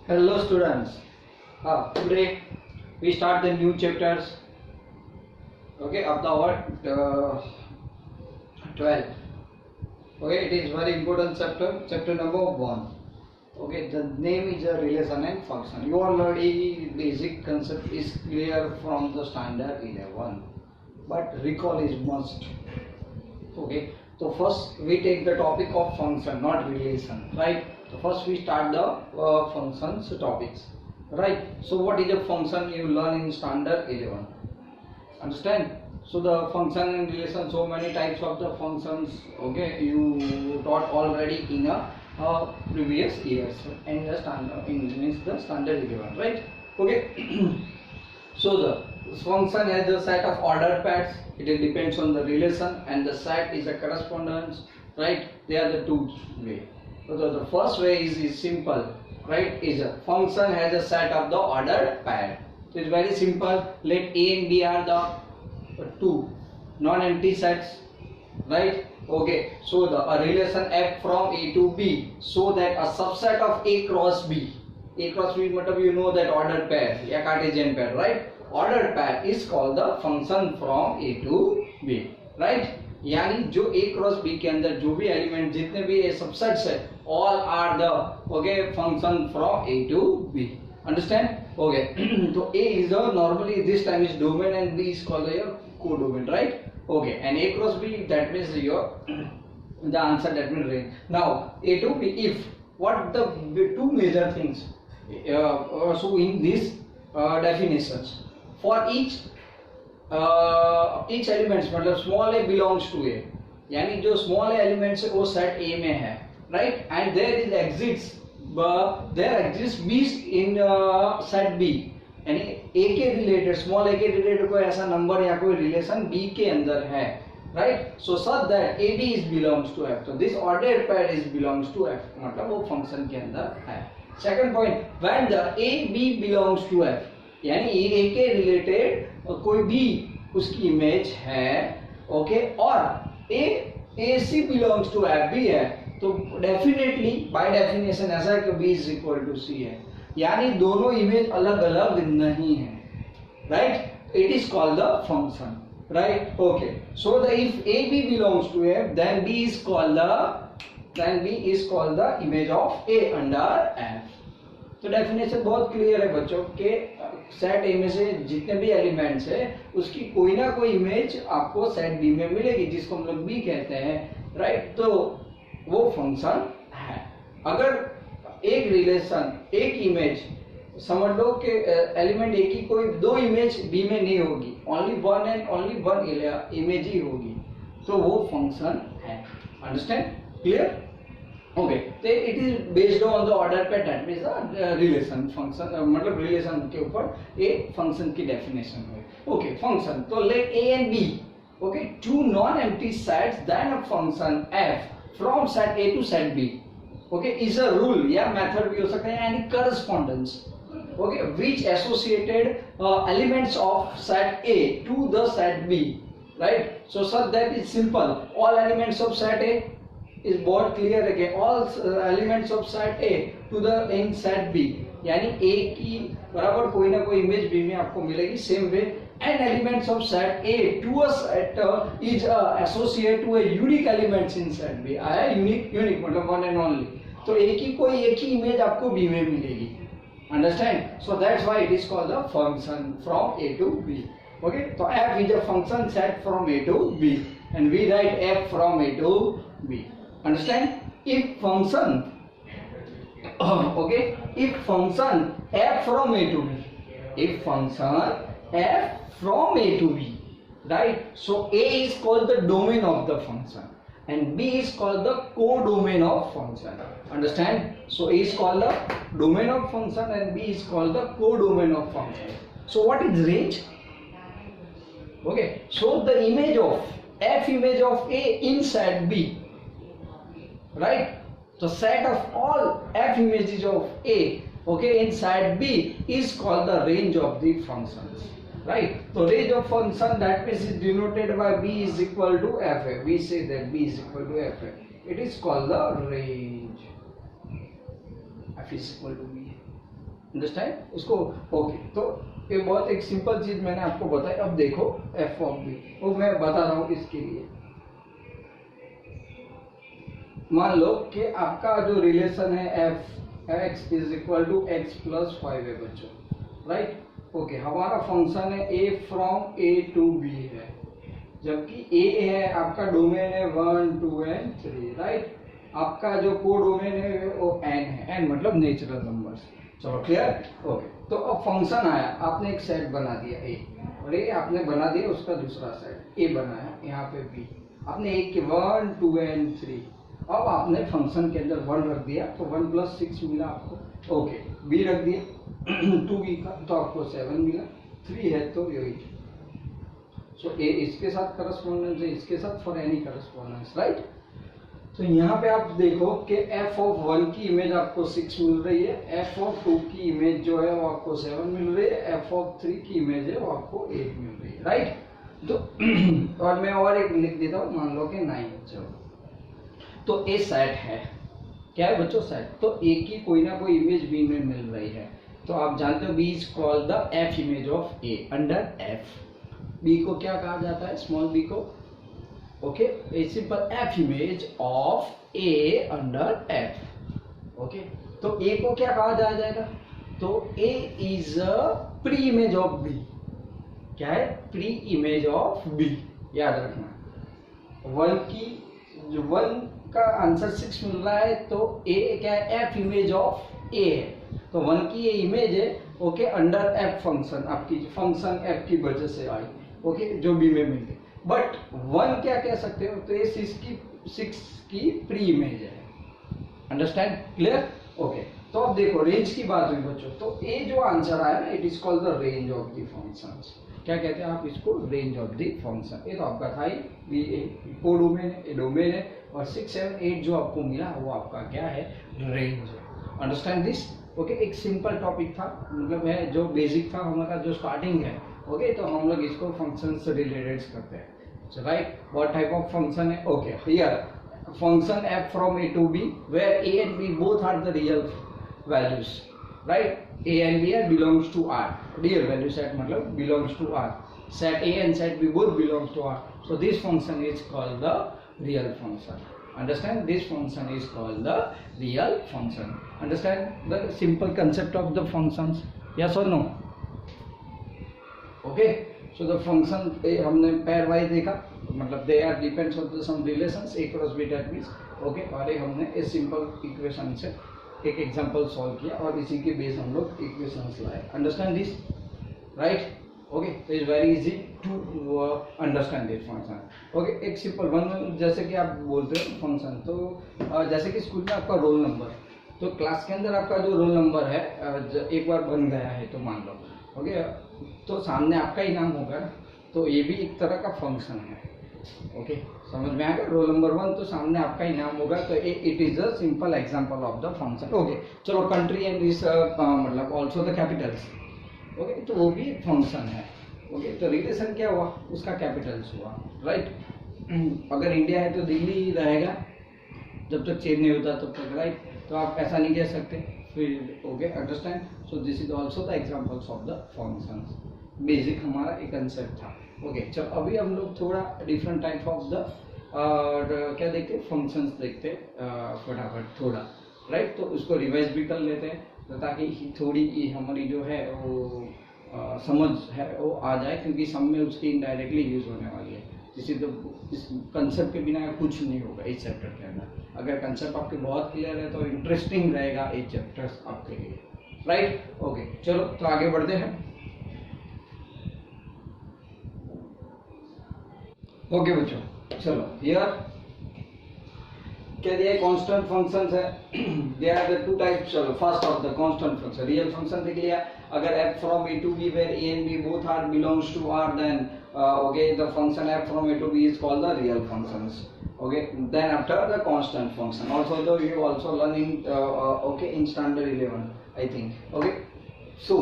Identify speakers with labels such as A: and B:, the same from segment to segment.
A: Hello students. Today we start the new chapters. Okay, of the our 12. Okay, it is very important chapter. Chapter number 1. Okay, the name is a relation and function. You already basic concept is clear from the standard 11, but recall is must. Okay, so first we take the topic of function, not relation, right? So first we start the functions topics, right? So what is a function? You learn in standard 11. Understand? So the function and relation, so many types of the functions. Okay, you taught already in a previous years and the standard in the standard 11, right? Okay. So the function has a set of ordered pairs. It depends on the relation, and the set is a correspondence, right? They are the two way. So the first way is simple, right? Is a function has a set of the ordered pair. So it's very simple. Let A and B are the two non-empty sets, right? Okay. So a relation F from A to B, so that a subset of A cross B. A cross B मतलब you know that ordered pair या Cartesian pair, right? Ordered pair is called the function from A to B, right? यानी जो A cross B के अंदर जो भी element जितने भी A सबसेट्स है, all are the okay function from A to B. Understand? Okay. So A is the normally this time is domain and B is called your codomain, right? Okay. And A cross B, that means your the answer, that means range. Now A to B, if what the two major things. So in these definitions, for each elements मतलब small A belongs to ए, यानी जो small elements है वो set A में है, right? And there exist B in set B, यानी A के related small ए के रिलेटेड कोई ऐसा नंबर या कोई रिलेशन बी के अंदर है, right? So such that A B is belongs to F, तो this ordered pair is belongs to F, मतलब वो फंक्शन के अंदर है. Second point, when the A B belongs to F, यानी ए के रिलेटेड कोई भी उसकी इमेज है, ओके, और A C belongs to F भी है, तो डेफिनेटली बाय डेफिनेशन ऐसा है कि B is equal to C है, यानी दोनों इमेज अलग अलग नहीं है, right? It is called the function, right? Okay. So the if A B belongs to F, then B is called the image of A under F. तो definition बहुत clear है बच्चों के, सेट ए में से जितने भी एलिमेंट्स है उसकी कोई ना कोई इमेज आपको सेट बी में मिलेगी, जिसको हम लोग बी कहते हैं, राइट? तो वो फंक्शन है. अगर एक रिलेशन एक इमेज समझ लो कि एलिमेंट ए की कोई दो इमेज बी में नहीं होगी, only one and only one image ही होगी, तो वो फंक्शन है. अंडरस्टैंड? क्लियर? ओके. तो it is based on the order पे, that means the relation function, मतलब रिलेशन के ऊपर एक फंक्शन की डेफिनेशन है. ओके. फंक्शन, तो let A and B, okay, two non empty sets, then a function F from set A to set B, okay, is a rule या method भी हो सकता है, यानी correspondence, okay, which associated elements of set A to the set B, right? So such that is simple. All elements of set A is बहुत clear है कि all elements of set A to the in set B, यानी A की बराबर कोई ना कोई image B में आपको मिलेगी. Same way and elements of set A to a set is associated to a unique elements in set B. आया unique मतलब one and only, तो A की कोई एक ही इमेज आपको B में मिलेगी. Understand? So that's why it is called the function from A to B. Okay, so F is a function set from A to B, and we write F from A to B. Understand? If function okay, if function f from a to b, if function f from a to b, right? So a is called the domain of the function and b is called the codomain of function. Understand? So a is called the domain of function and b is called the codomain of function. So what is range? Okay, so the image of f image of a inside b, right? So set of all f images of A, okay, inside B is called the range of the functions, right? So range of function, that means is denoted by B is equal to Fa. We say that B is equal to Fa. It is called the range. F is equal to B.
B: Understand उसको। Okay, तो ये बहुत एक simple चीज मैंने आपको बताई। अब देखो एफ ऑफ बी, वो मैं बता रहा हूँ इसके लिए। मान लो कि आपका जो रिलेशन है F X is equal to x plus 5 है बच्चों, राइट। ओके, हमारा फंक्शन है A from A to B है, जबकि ए है आपका डोमेन है 1 2 एंड 3, राइट। आपका जो को डोमेन है वो एन है, एन मतलब नेचुरल नंबर्स। चलो क्लियर। ओके, तो अब फंक्शन आया, आपने एक सेट बना दिया ए, और ये आपने बना दिया उसका दूसरा सेट ए बनाया, यहाँ पे बी आपने एक के 1 2 एंड 3। अब आपने फंक्शन के अंदर 1 रख दिया तो 1 + 6 मिला आपको। ओके, बी रख दिया 2b का तो आपको 7 मिला, 3 है तो 8। सो ए इसके साथ करस्पॉन्डेंस है, इसके साथ फॉर एनी करस्पॉन्डेंस, राइट। तो यहाँ पे आप देखो कि एफ ऑफ 1 की इमेज आपको 6 मिल रही है, एफ ऑफ 2 की इमेज जो है वो आपको 7 मिल रही है, एफ ऑफ 3 की इमेज है वो आपको 8 मिल रही है, राइट। तो और मैं और एक लिख देता हूँ, मान लो कि 9। चलो, तो ए सेट है, क्या है बच्चों सेट। तो ए की कोई ना कोई इमेज बी में मिल रही है, तो आप जानते हो B is called the F image of A under F. B को क्या कहा जाता है, स्मॉल बी को। Okay, a simple F image of A under F. Okay, तो ए को क्या कहा जाएगा, तो A is a pre image of B. क्या है, प्री इमेज ऑफ बी, याद रखना। 1 की जो 1 का आंसर 6 मिल रहा है, तो ए क्या है, एफ इमेज ऑफ ए है, तो 1 की ये इमेज है। ओके, अंडर एफ फंक्शन, आपकी फंक्शन एफ की वजह से आई, ओके, जो बी में मिल गई। बट 1 क्या कह सकते हो, तो ये 6 की प्री इमेज है, अंडरस्टैंड, क्लियर। ओके, तो अब देखो रेंज की बात हुई बच्चों, तो ए जो आंसर आया ना, it is called the range of the functions. क्या कहते हैं आप इसको, रेंज ऑफ द फंक्शन। ये तो आपका था ही, को डोमेन है, ए डोमेन है, और 6 7 8 जो आपको मिला वो आपका क्या है, रेंज है। Understand this. ओके, एक सिंपल टॉपिक था, मतलब है जो बेसिक था हमारा, जो स्टार्टिंग है। ओके, तो हम लोग इसको फंक्शन से रिलेटेड करते हैं, right. What type of function है, okay, here function f from a to b where a and b both are the real values, right. a and b belongs to r, real value set मतलब belongs to r, set a and set b both belongs to r, so this function is called the real function. Understand, this function is called the real function. Understand the simple concept of the functions, yes or no. Okay, so the function हमने pair wise देखा, मतलब they are depends on the some relations a cross b that means, okay, और एक हमने इस simple equation से एक example solve किया और इसी के बेस हम लोग इक्वेशंस लाए। Understand this, right. ओके, तो is very easy to understand this function. Okay, एक सिंपल वन, जैसे कि आप बोलते हो फंक्शन, तो जैसे कि स्कूल में आपका रोल नंबर, तो क्लास के अंदर आपका जो रोल नंबर है एक बार बन गया है तो मान लो, ओके, तो सामने आपका ही नाम होगा, तो ये भी एक तरह का फंक्शन है। ओके, समझ में आएगा, रोल नंबर 1 तो सामने आपका ही नाम होगा, तो it is a simple example of the function. Okay, चलो कंट्री एंड दिस मतलब आल्सो द कैपिटल्स। ओके, तो वो भी एक फंक्शन है। ओके, तो रिलेशन क्या हुआ, उसका कैपिटल्स हुआ, राइट। अगर इंडिया है तो दिल्ली रहेगा जब तक चेंज नहीं होता तब तक, राइट। तो आप ऐसा नहीं कह सकते फिर। Okay, understand, so this is also the examples of the functions. Basic हमारा एक कंसेप्ट था। ओके, चलो अभी हम लोग थोड़ा डिफरेंट टाइप ऑफ द क्या देखते हैं, फंक्शंस देखते हैं फटाफट थोड़ा, राइट। तो उसको रिवाइज भी कर लेते हैं, तो ताकि थोड़ी हमारी जो है वो समझ है वो आ जाए, क्योंकि सब में उसकी इनडायरेक्टली यूज होने वाली है। किसी तो इस कंसेप्ट के बिना कुछ नहीं होगा इस चैप्टर के अंदर। अगर कंसेप्ट आपके बहुत क्लियर है तो इंटरेस्टिंग रहेगा ये चैप्टर्स आपके लिए, राइट। ओके, चलो तो आगे बढ़ते हैं। ओके बच्चों, चलो हियर क्या दिया है, कांस्टेंट फंक्शंस है। There are the two types. चलो first of the constant function, real function देख लिया। अगर f from a to b where a and b both are belongs to r, then okay, the function f from a to b is called the real functions. Okay, then after the constant function, also though you also learn in okay in standard 11 I think. Okay, so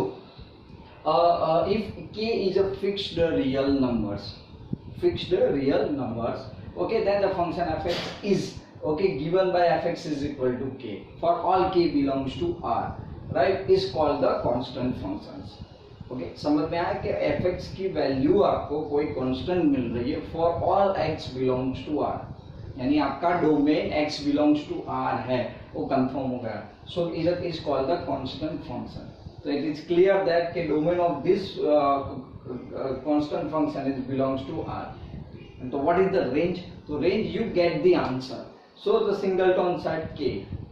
B: if k is a fixed real numbers, okay, then the function fx is okay given by fx is equal to k for all k belongs to r. Right, is called the constant functions. Okay, समझ में आया कि fx की value आपको कोई constant मिल रही है for all x belongs to r, यानी आपका domain x belongs to r है, वो कंफर्म हो गया। So it is called the constant function. तो इट इज क्लियर दैट के domain of this constant function is belongs to r। तो what is the range? तो range you get the answer, so the singleton set k,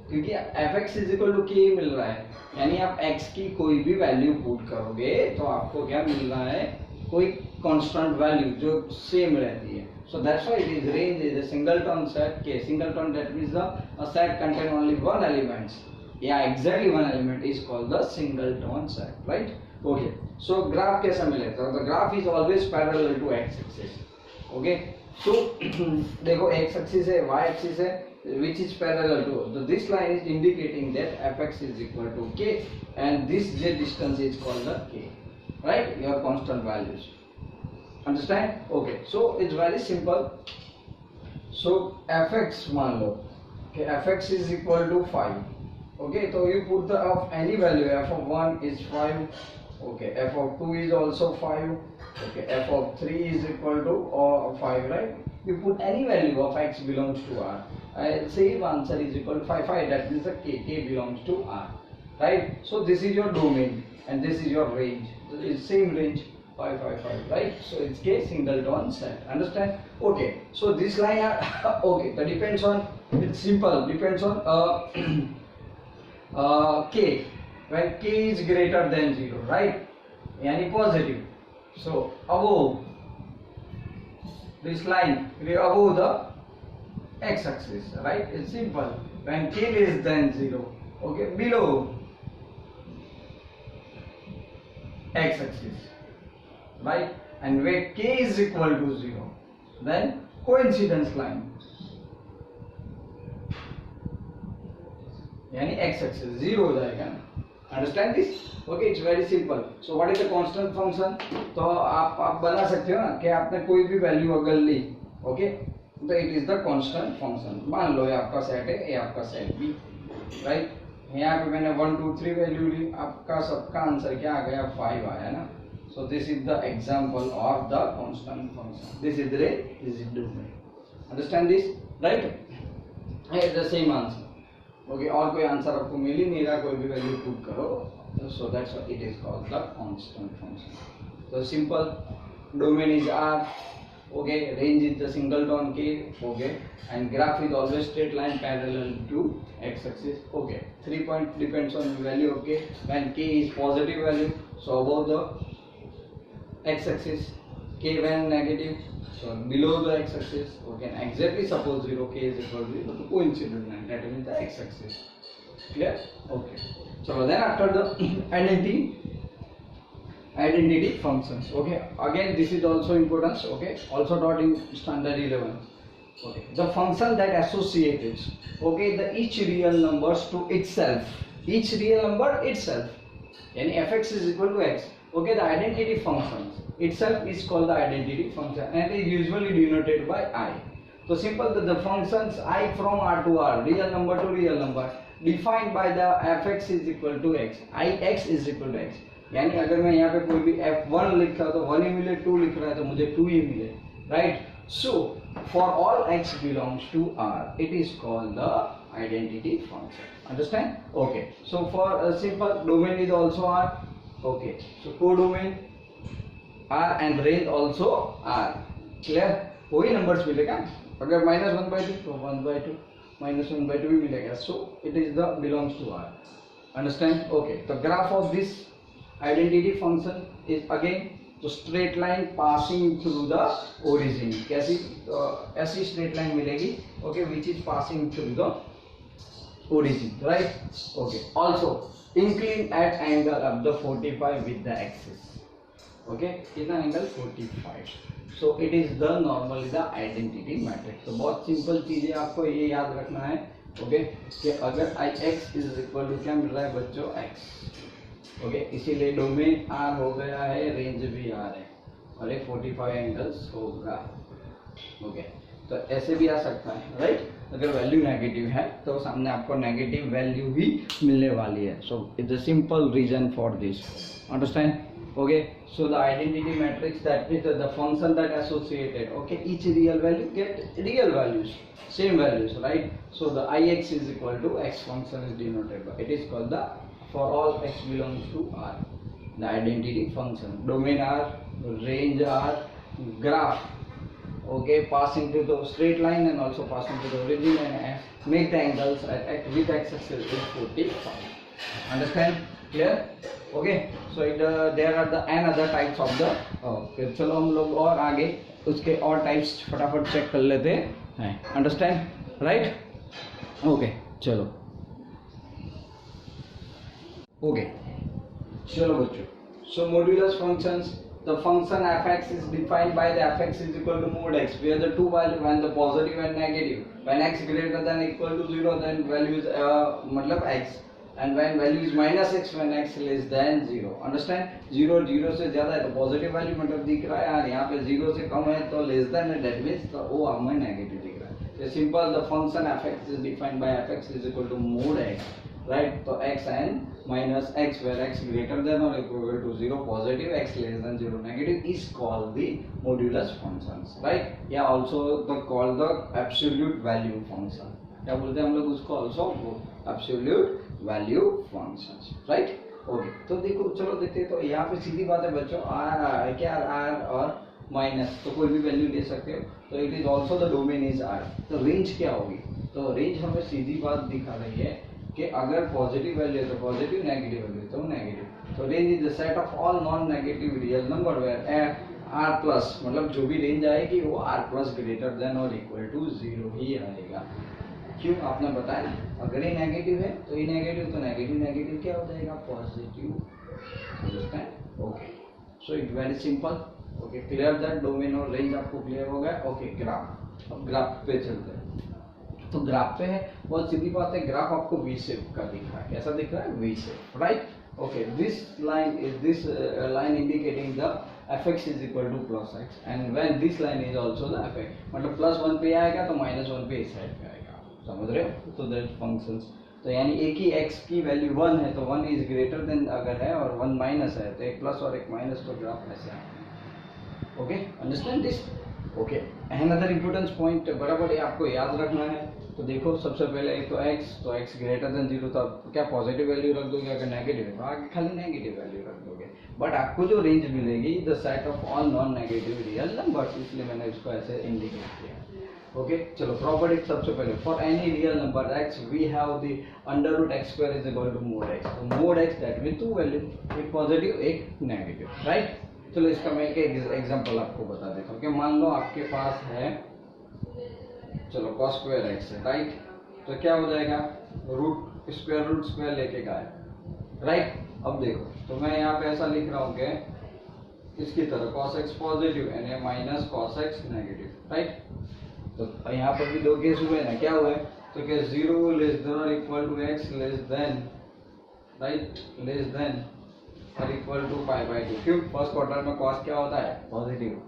B: क्योंकि fx is equal to k मिल रहा है, यानी आप x की कोई भी वैल्यू पुट करोगे तो आपको क्या मिल रहा है, कोई कांस्टेंट वैल्यू जो सेम रहती है। So that's why it is range is a singleton set k। Singleton that means the set contain only one elements, या exactly one element is called the singleton set, right. Okay, so graph कैसा मिलेगा? तो the graph is always parallel to x axis. Okay, so देखो x axis है, y axis है, which is parallel to, so this line is indicating that fx is equal to k and this j distance is called the k, right, your constant values, understand? Okay, so it's very simple. So fx मान लो कि fx is equal to 5, okay, so you put the of any value, f of 1 is 5, okay, f of 2 is also 5, okay, f of 3 is equal to 5, right? You put any value of x belongs to r, I'll say answer is equal to 5, that means the k belongs to r, right? So this is your domain and this is your range, so it's same range 5 5 5, right? So it's k singleton set, understand? Okay, so this line okay, that depends on, it's simple, depends on k, when k is greater than 0, right, yani positive. So above this line, above the x axis, right, it's simple, when k less than 0, okay, below x axis, right, and where k is equal to 0, then coincidence line, यानी x axis 0 हो जाएगा ना, understand this? Okay, it's very simple. So what is the constant function? तो आप बना सकते हो ना कि आपने कोई भी वैल्यू अगर ली, ओके, तो it is the constant function. मान लो ये आपका सेट है, ये आपका सेट बी, राइट, यहाँ पे मैंने 1 2 3 वैल्यू ली, आपका सबका आंसर क्या आ गया, 5 आया ना। So this is the example of the constant function, this is रे, this is domain, understand this, right, it the same answer. Okay, और कोई आंसर आपको मिल ही नहीं रहा, कोई भी वैल्यू पुट करो, so that's what it is called the constant function. So simple, domain is r, okay, range is the singleton k, okay, and graph is always straight line parallel to x axis, okay. 3 point depends on the value of k, when k is positive value, so above the x axis, k when negative, so below the x axis, okay, and exactly suppose 0, k is equal to 0, coincident line, that means the x axis, clear? Okay, so then after the identity functions, okay, again this is also important, okay, also taught in standard 11, okay, the function that associates, okay, the each real numbers to itself, each real number itself, yani fx is equal to x, okay, the identity functions itself is called the identity function and is usually denoted by I. So simple, the functions I from r to r, real number to real number, defined by the fx is equal to x, ix is equal to x, यानी अगर मैं यहाँ पे कोई भी f1 लिख रहा तो 1 ही मिले, 2 लिख रहा है तो मुझे 2 ही मिले, right. So for all x belongs to r, it is called the identity function, understand? Okay, so for a simple domain is also r, okay, so codomain r and range also r, clear? वही numbers मिलेगा, अगर -1/2 तो 1/2, -1/2 भी मिलेगा, so it is the belongs to r, understand? Okay, the graph of this identity function is again the straight line passing through the origin, कैसी ऐसी straight line मिलेगी, okay, which is passing through the origin, right? Okay, also incline at angle of the 45 with the axis, okay, कितना angle 45, so it is the normally the identity matrix। तो बहुत simple चीज है, आपको ये याद रखना है, ओके, कि अगर ix इज इक्वल टू क्या मिल रहा है बच्चों, x, ओके, इसीलिए डोमेन r हो गया है, रेंज भी r है, और ये 45 एंगल्स होगा, ओके। तो ऐसे भी आ सकता है, राइट। अगर वैल्यू नेगेटिव है तो सामने आपको नेगेटिव वैल्यू ही मिलने वाली है। So it's a simple reason for this, understand? Okay, so the identity matrix, that is the function that associated, okay, each real value get real values, same values, right? So the ix is equal to x function is denoted by, it is called the, for all x belongs to R, the identity function, domain R, range R, graph, okay, passing to the straight line and also passing to the origin, and make the angles at with x-axis is 45. Understand? Clear? Okay, so there are the another types of the, फिर चलो हम लोग और आगे उसके और types फटाफट check कर लेते हैं, अंडरस्टैंड, राइट? ओके, चलो ओके, चलो बच्चों, so modulus functions, the function fx is defined by the fx is equal to mod x, where the two value, when the positive and negative, when x greater than equal to 0 then value is मतलब x, and when value is minus x when x less than 0, understand? 0 0 से ज्यादा है तो positive value मतलब दिख रहा है, और यहाँ पे 0 से कम है तो लेस देन है, दैट मींस तो वो हमें नेगेटिव दिख रहा है। तो simple, the function fx is defined by fx is equal to mod x, right? तो x and minus x where x greater than or equal to 0 positive, x less than 0 negative is called the modulus functions, right? या also the called the absolute value function, क्या बोलते हैं हम लोग उसको, also absolute value functions, right? Okay, तो देखो चलो देखते हैं। तो यहाँ पे सीधी बात है बच्चों, आर क्या, आर और माइनस, तो कोई भी वैल्यू ले सकते हो, तो it is also the domain is R. तो रेंज क्या होगी? तो रेंज हमें सीधी बात दिखा रही है कि अगर पॉजिटिव वैल्यू है तो पॉजिटिव, नेगेटिव वैल्यू तो नेगेटिव। तो range is the set of all non negative real number where R plus, मतलब जो भी रेंज आएगी वो आर प्लस ग्रेटर देन और इक्वल टू 0 ही आएगा। क्यों? आपने बताया अगर ये नेगेटिव है तो ये नेगेटिव, तो नेगेटिव नेगेटिव क्या हो जाएगा? Positive, understand? Okay, so it very simple. Okay, clear that domain और रेंज आपको क्लियर हो गया। ओके, ग्राफ, अब ग्राफ पे चलते हैं। तो ग्राफ पे है, बहुत सीधी बात है, ग्राफ आपको वी शेप का दिख रहा है। कैसा दिख रहा है? V shape, right? Okay, this line is this line indicating the fx is equal to plus x, and when this line is also the fx, मतलब प्लस 1 पे आएगा तो माइनस 1 पे इस साइड पे आएगा, समझ रहे हो? तो दैट फंक्शंस, तो यानी एक ही x की वैल्यू 1 है तो 1 इज ग्रेटर देन अगर है, और 1 माइनस है तो एक प्लस और एक माइनस, तो ग्राफ ऐसे आएगा। Okay, understand this? Okay, another important point बराबर ये आपको याद रखना है। तो देखो सबसे पहले एक तो x, तो x ग्रेटर देन 0, तो आप क्या पॉजिटिव वैल्यू रख दोगे? अगर नेगेटिव है तो आगे खाली नेगेटिव वैल्यू रख दोगे। बट आपको जो रेंज मिलेगी the set of all non negative real numbers, इसलिए मैंने इसको ऐसे इंडिकेट किया। ओके, चलो प्रॉपर्टी सबसे पहले, for any real number x we have the under root x square is equal to mod x। तो mod x that mean two value, एक पॉजिटिव एक नेगेटिव, राइट? चलो इसका मैं एक एग्जांपल आपको बता देता हूँ कि मान लो आपके पास है, चलो cos स्क्वायर x है, राइट? तो क्या हो जाएगा? रूट स्क्वायर लेके का है, राइट? अब देखो, तो मैं यहाँ पे ऐसा लिख रहा हूँ कि इसकी तरह cos x पॉजिटिव यानी minus cos x negative, right? तो यहाँ पर भी दो केस हुए ना, क्या हुए? तो क्या 0 लेस देन और equal to x less than, right, less than और इक्वल टू π/2। क्यों? फर्स्ट क्वार्टर में cos क्या होता है? पॉजिटिव,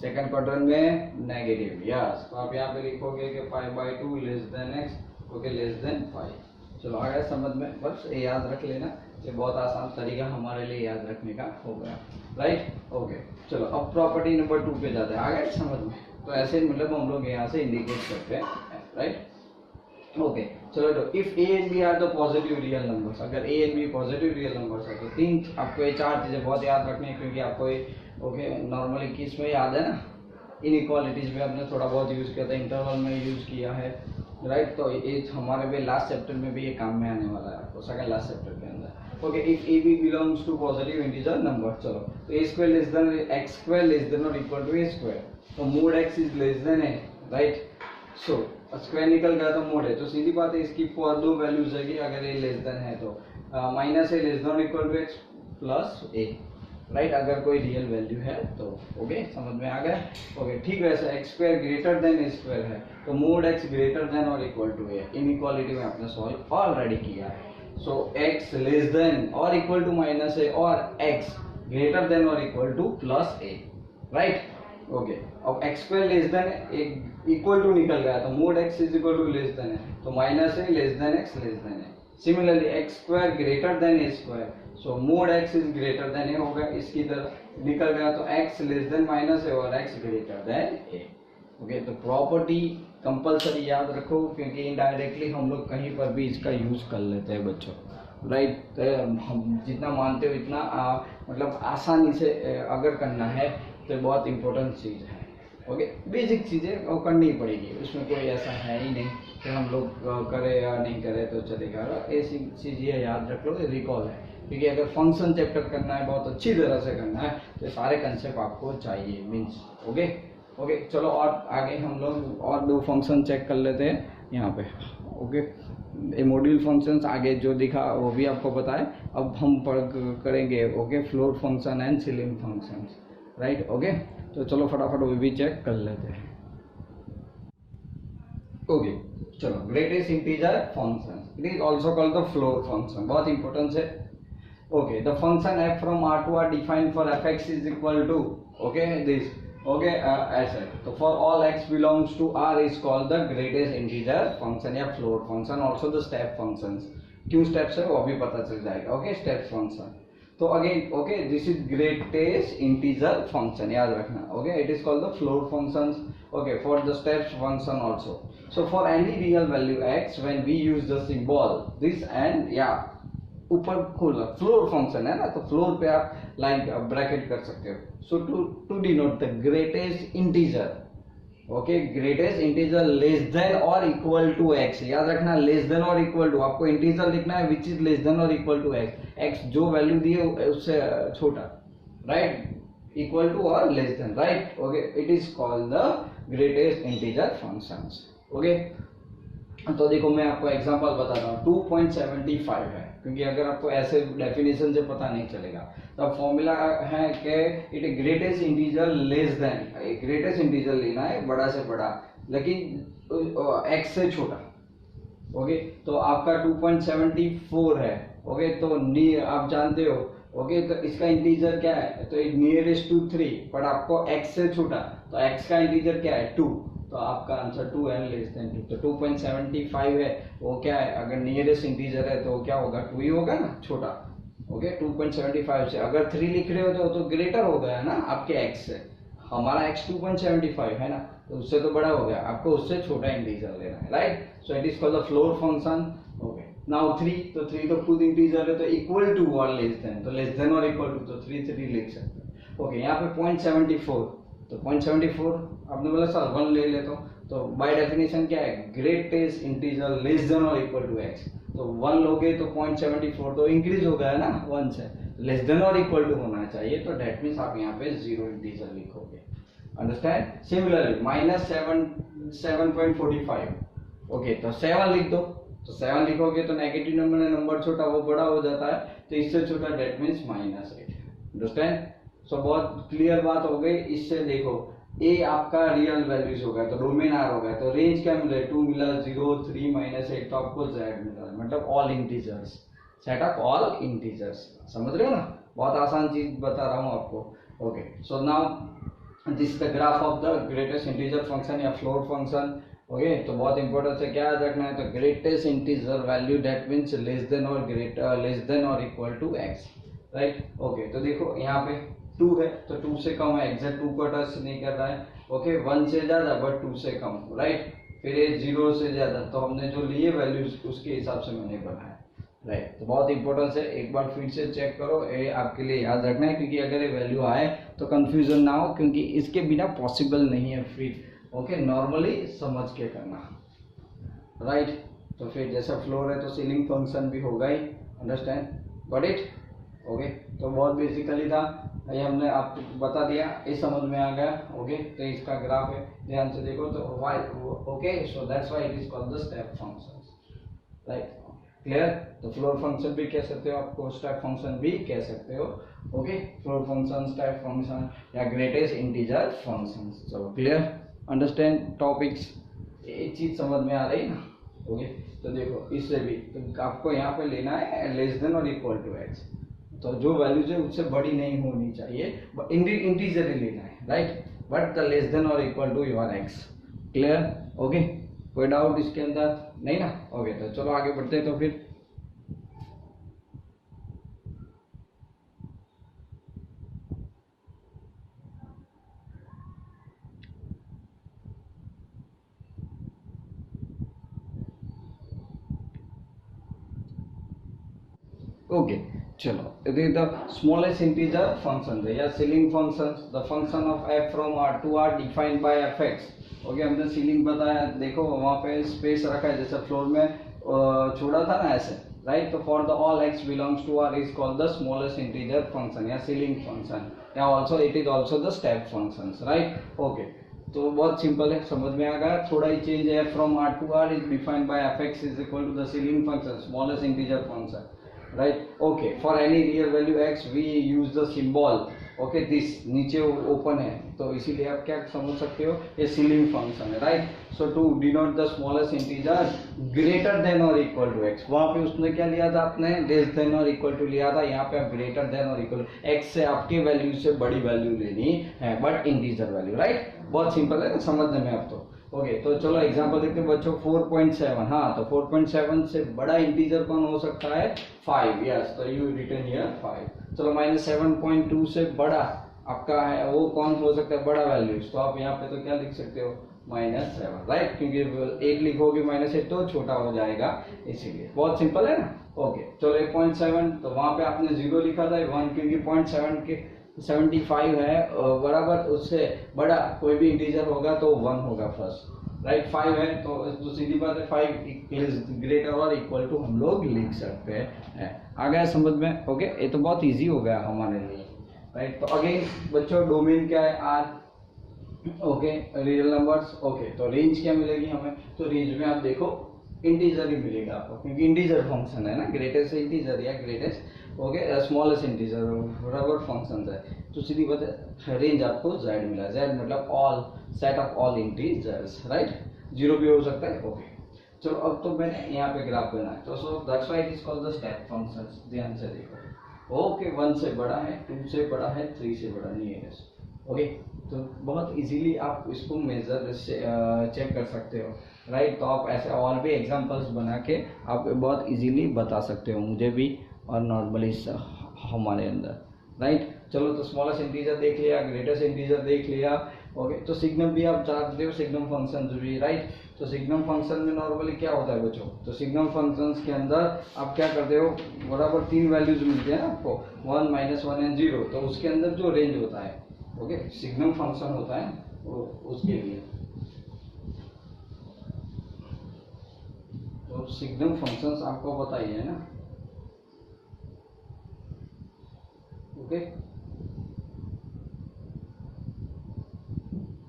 B: सेकंड क्वार्टर में नेगेटिव, यस। तो आप यहाँ पे लिखोगे कि π/2 less than x, okay, less than π। चलो आ गया समझ में? बस ये याद रख लेना, ये बहुत आसान तरीका हमारे लिए याद रखने का हो गया, राइट? ओके, चलो अब प्रॉपर्टी नंबर 2 पे जाते हैं। आ गया समझ में? तो ऐसे मतलब हम लोग यहाँ से इंडिकेट करते हैं, राइट? ओके, चलो, तो if A and B are the positive real numbers, अगर A and B positive real numbers है तो तीन, आपको ये चार चीजें बहुत याद रखनी है, क्योंकि आपको ये ओके नॉर्मली किस में याद है ना, इनइक्वालिटीज में आपने थोड़ा बहुत यूज किया था, इंटरवल में यूज किया है, राइट? तो ये हमारे भी लास्ट चैप्टर में भी ये काम में आने वाला है आपको, सेकंड लास्ट चैप्टर के अंदर। Okay, if A B belongs to positive integer number, चलो, तो A square less than X square less than और इक्वल टू ए स्क्वायर, तो mod X is less than A, right? So square निकल गया तो mode है, तो सीधी बात है इसकी दो वैल्यूज है कि अगर ए लेस देन है तो minus a less than equal to x plus a, right? अगर कोई रियल वैल्यू है तो, ओके, समझ में आ गया? ओके, ठीक है। ऐसा x square greater than a square है तो मोड एक्स ग्रेटर देन और इक्वल टू ए, इनइक्वालिटी में आपने सॉल्व ऑलरेडी किया है। सो एक्स लेस देन और इक्वल टू माइनस ए और एक्स ग्रेटर देन और equal to plus a, right? Okay, अब एक्स स्क्वायर लेस देन एक इक्वल टू निकल गया तो mod x is equal to less than है, तो माइनस है less than x less than है। Similarly x square greater then a square, so mode x is greater than a होगा, इसकी तरह निकल गया तो x लेस देन माइनस है और x greater then a। Okay, तो प्रॉपर्टी कंपलसरी याद रखो क्योंकि इनडायरेक्टली हम लोग कहीं पर भी इसका यूज कर लेते हैं बच्चों, राइट। तो हम जितना मानते हो इतना मतलब आसानी से अगर करना है तो बहुत इंपॉर्टेंट चीज़ है। ओके, बेसिक चीज़ें वो करनी ही पड़ेगी, उसमें कोई ऐसा है ही नहीं कि हम लोग करें या नहीं करें तो चलेगा। ऐसी चीज़ ये याद रख लो, रिकॉल है, क्योंकि अगर फंक्शन चैप्टर करना है बहुत अच्छी तरह से करना है तो सारे कंसेप्ट आपको चाहिए मीन्स। ओके ओके, चलो और आगे हम लोग और दो फंक्शन चेक कर लेते हैं यहाँ पे। ओके, ये मॉड्यूल फंक्शंस आगे जो दिखा वो भी आपको पता है, अब हम करेंगे okay floor function and ceiling functions, right. Okay, तो चलो फटाफट वो भी चेक कर लेते हैं। ओके, चलो greatest integer function, it is also called the floor function, बहुत इंपॉर्टेंट है। Okay, the function f from r to r defined for fx is equal to okay this okay ऐसे, तो for all x belongs to r is called the greatest integer function या floor function, also the step functions। क्यों steps है वो भी पता चल जाएगा। ओके, step function, तो again okay this is greatest integer function याद रखना। Okay, it is called the floor functions. Okay, for the steps function also, so for any real value x when we use the symbol this and या ऊपर खोला floor function है ना, तो floor पे आप लाइन ब्रैकेट कर सकते हो। So to denote the greatest integer, okay greatest integer less than और इक्वल टू x, याद रखना लेस देन और इक्वल टू, आपको इंटीजर लिखना है विच इज लेस देन और इक्वल टू x जो वैल्यू दी है उससे छोटा, राइट, इक्वल टू और less than, right. Okay, it is called the greatest integer functions. Okay, तो देखो मैं आपको एग्जांपल बताता हूँ, 2.75 है, क्योंकि अगर आपको ऐसे डेफिनेशन से पता नहीं चलेगा तो फॉर्मूला है कि it greatest integer less then, greatest integer लेना है बड़ा से बड़ा लेकिन x से छोटा। ओके, तो आपका 2.74 है। ओके, तो आप जानते हो ओके तो इसका इंटीजर क्या है, तो नियरेस्ट टू 3, पर आपको x से छोटा, तो x का इंटीजर क्या है 2, तो आपका आंसर 2 एंड लेस देन 2, तो 2.75 है वो क्या है, अगर नियरेस्ट इंटीजर है तो वो क्या होगा 2 ही होगा ना, छोटा। ओके, 2.75 से अगर 3 लिख रहे हो तो ग्रेटर हो गया ना आपके x से, हमारा x 2.75 है ना, तो उससे तो बड़ा हो गया, आपको उससे छोटा इंटीजर लेना है, right. So it is called the floor function. Okay, now 3, तो 3 तो खुद इंटीजर है, तो इक्वल टू और लेस देन, तो लेस देन और इक्वल टू, तो 3 लिख सकते हैं। ओके, यहाँ पे 0.74, तो 0.74 आपने बोला सर 1 ले लेता हूँ, तो बाय डेफिनेशन क्या है, ग्रेटेस्ट इंटीजर लेस देन और इक्वल टू x, तो 1 लोगे तो 0.74 तो इंक्रीज हो गया ना 1 से, लेस देन और इक्वल टू होना चाहिए, तो डेट मीन्स आप यहाँ पे 0 इंटीजर लिखोगे, अंडरस्टैंड। सिमिलरली -7.45, ओके तो 7 लिख दो, तो 7 लिखोगे तो नेगेटिव नंबर है, नंबर छोटा वो बड़ा हो जाता है, तो इससे छोटा डेट मीन्स -8, अंडरस्टैंड। सो बहुत क्लियर बात हो गई। इससे देखो a आपका रियल वैल्यूज हो गया तो डोमेन r हो गया, तो रेंज क्या मिला 2 मिला 0 3 -8, तो आपको z मिला, मतलब all integers, set of all integers, समझ रहे हो ना, बहुत आसान चीज बता रहा हूँ आपको। Okay, so now this the graph of the greatest integer function या फ्लोर फंक्शन। ओके, तो बहुत इंपॉर्टेंट है, क्या याद रखना है, तो greatest integer value that means less than और ग्रेटर लेस देन और equal to x, right. Okay, तो देखो यहाँ पे 2 है, तो 2 से कम है, एग्जैक्ट 2 को टच नहीं कर रहा है। ओके, 1 से ज्यादा बट 2 से कम, राइट। फिर ये 0 से ज्यादा, तो हमने जो लिए वैल्यूज उसके हिसाब से मैंने बनाया, राइट। तो बहुत इंपॉर्टेंस है, एक बार फिर से चेक करो, ये आपके लिए याद रखना है, क्योंकि अगर ये वैल्यू आए तो कंफ्यूजन ना हो, क्योंकि इसके बिना पॉसिबल नहीं है फिर। ओके, नॉर्मली समझ के करना, राइट। तो फिर जैसा फ्लोर है तो सीलिंग फंक्शन भी होगा ही, अंडरस्टैंड, गॉट इट। ओके, तो बहुत बेसिकली था, ये हमने आपको बता दिया, ये समझ में आ गया। ओके, तो इसका ग्राफ है, ध्यान से देखो तो y, okay, so that's why it is called the step functions, right, clear. तो फ्लोर फंक्शन भी कह सकते हो, आपको स्टेप फंक्शन भी कह सकते हो। Okay, floor function, step function या greatest integer functions, so clear, understand topics, ये चीज समझ में आ रही ना। ओके, तो देखो इससे भी तो आपको यहाँ पे लेना है लेस देन और इक्वल टू x, तो जो वैल्यूज है उससे बड़ी नहीं होनी चाहिए, इंटीजर ही लेना है, right, but the less than और equal to your x। Clear? Okay, कोई डाउट इसके अंदर नहीं ना? ओके, तो चलो आगे बढ़ते हैं। तो फिर ओके, चलो द स्मॉलेस्ट इंटीजर फंक्शन या ceiling function, the function of f from r to r defined by fx। Okay, हमने सीलिंग बताया, देखो वहां पे स्पेस रखा है जैसे फ्लोर में छोड़ा था ना ऐसे, राइट? तो for the all x belongs to r is called the smallest integer function या सीलिंग फंक्शन, या also it is also the step functions, right? Okay, तो बहुत सिंपल है, समझ में आ गया? थोड़ा ही चेंज है, from r to r is defined by fx is equal to the ceiling function, smallest integer function, right? Okay, for any real value x we use the symbol, okay, this नीचे open है तो इसीलिए आप क्या समझ सकते हो, ये सीलिंग फंक्शन है, right? So to denote the smallest integer greater than और इक्वल टू x, वहां पे उसने क्या लिया था, आपने लेस देन और इक्वल टू लिया था, यहाँ पे आप ग्रेटर देन और इक्वल x से आपकी वैल्यू से बड़ी वैल्यू लेनी है, बट इंटीजर वैल्यू, राइट? बहुत सिंपल है समझने में आप तो। ओके, तो चलो एग्जांपल देखते हैं बच्चों, 4.7, हाँ, तो 4.7 से बड़ा इंटीजर कौन हो सकता है? 5, यस, तो यू रिटर्न हियर 5। चलो -7.2 से बड़ा आपका है वो कौन हो सकता है बड़ा वैल्यूज, तो आप यहाँ पे तो क्या लिख सकते हो, -7, राइट? क्योंकि 8 लिखोगे -8 तो छोटा हो जाएगा, इसीलिए बहुत सिंपल है ना। ओके, चलो 1.7, तो वहां पे आपने 0 लिखा था, 1, क्योंकि 0.7 के 75 है बराबर, उससे बड़ा कोई भी इंटीजर होगा तो 1 होगा फर्स्ट, राइट? 5 है तो सीधी बात है 5 इज ग्रेटर और इक्वल टू हम लोग लिख सकते हैं। आ गया समझ में? ओके, ये तो बहुत इजी हो गया हमारे लिए, राइट? तो अगेन बच्चों डोमेन क्या है, R, okay, real numbers. Okay, तो रेंज क्या मिलेगी हमें, तो रेंज में आप देखो इंटीजर ही मिलेगा आपको, क्योंकि इंटीजर फंक्शन है ना, ग्रेटेस्ट इंटीजर या ग्रेटेस्ट, ओके, स्मॉलेस्ट इंटीजर बराबर फंक्शन है, तो सीधी बात है रेंज आपको z मिला, z मतलब all set of all integers, right? 0 भी हो सकता है। ओके, चलो अब तो मैंने यहाँ पे ग्राफ बनाया, तो सो that's why it is called the step functions. ध्यान से देखो, ओके, 1 से बड़ा है, 2 से बड़ा है, 3 से बड़ा नियरेस्ट। ओके, तो बहुत इजीली आप इसको मेजर से चेक कर सकते हो, राइट? तो आप ऐसे और भी एग्जांपल्स बना के आप बहुत इजीली बता सकते हो, मुझे भी और नॉर्मली हमारे अंदर, राइट? चलो, तो स्मॉलेस्ट इंटीजर देख लिया, ग्रेटेस्ट इंटीजर देख लिया। ओके, तो सिग्नम भी आप जानते हो, सिग्नम फंक्शन भी, राइट? तो सिग्नम फंक्शन में नॉर्मली क्या होता है बच्चों, तो सिग्नम फंक्शंस के अंदर आप क्या करते हो, बराबर 3 वैल्यूज मिलती है ना आपको, 1, -1 एंड 0, तो उसके अंदर जो रेंज होता है, ओके, सिग्नम फंक्शन होता है वो उसके लिए, तो सिग्नम फंक्शंस आपको पता ही है ना, ओके?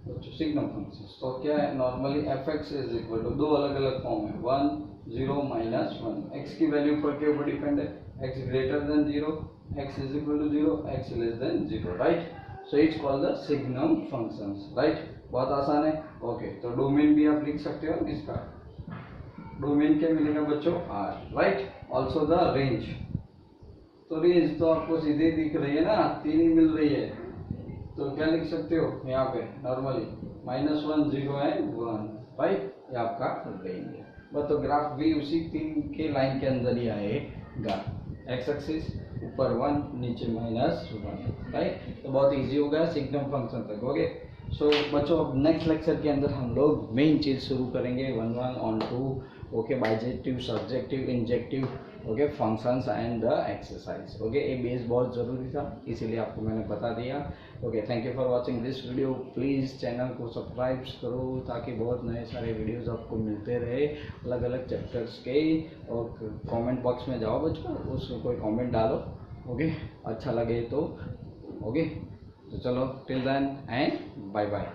B: तो सिग्नम फंक्शंस तो क्या है, normally fx is equal to, दो अलग अलग फॉर्म है, 1, 0, -1, x की वैल्यू पर के ऊपर डिपेंड है, x greater than 0, x is equal to 0, x less than 0, right? So it's called the signum functions, right? बहुत आसान है। ओके, तो डोमेन भी आप लिख सकते हो इसका, डोमेन क्या मिलेगा बच्चों, r, right? Also the range, तो रेंज तो आपको सीधे दिख रही है ना, 3 ही मिल रही है, तो क्या लिख सकते हो यहाँ पे नॉर्मली -1, 0 है 1, राइट? ये आपका रेंज है, बस तो ग्राफ भी उसी 3 के लाइन के अंदर ही आएगा, एक्स एक्सिस ऊपर 1 नीचे -1, राइट? तो बहुत इजी हो गया सिग्नम फंक्शन तक। ओके, सो बच्चों अब नेक्स्ट लेक्चर के अंदर हम लोग मेन चीज शुरू करेंगे 1 on 2, okay, bijective, subjective, injective, okay, functions and the exercise. Okay, ये बेस बहुत ज़रूरी था, इसीलिए आपको मैंने बता दिया। Okay, thank you for watching this video. Please channel को सब्सक्राइब करो ताकि बहुत नए सारे वीडियोस आपको मिलते रहे अलग अलग चैप्टर्स के। और कमेंट बॉक्स में जाओ बच्चों, उसमें कोई कमेंट डालो, ओके, अच्छा लगे तो। ओके, तो चलो, till then and bye bye.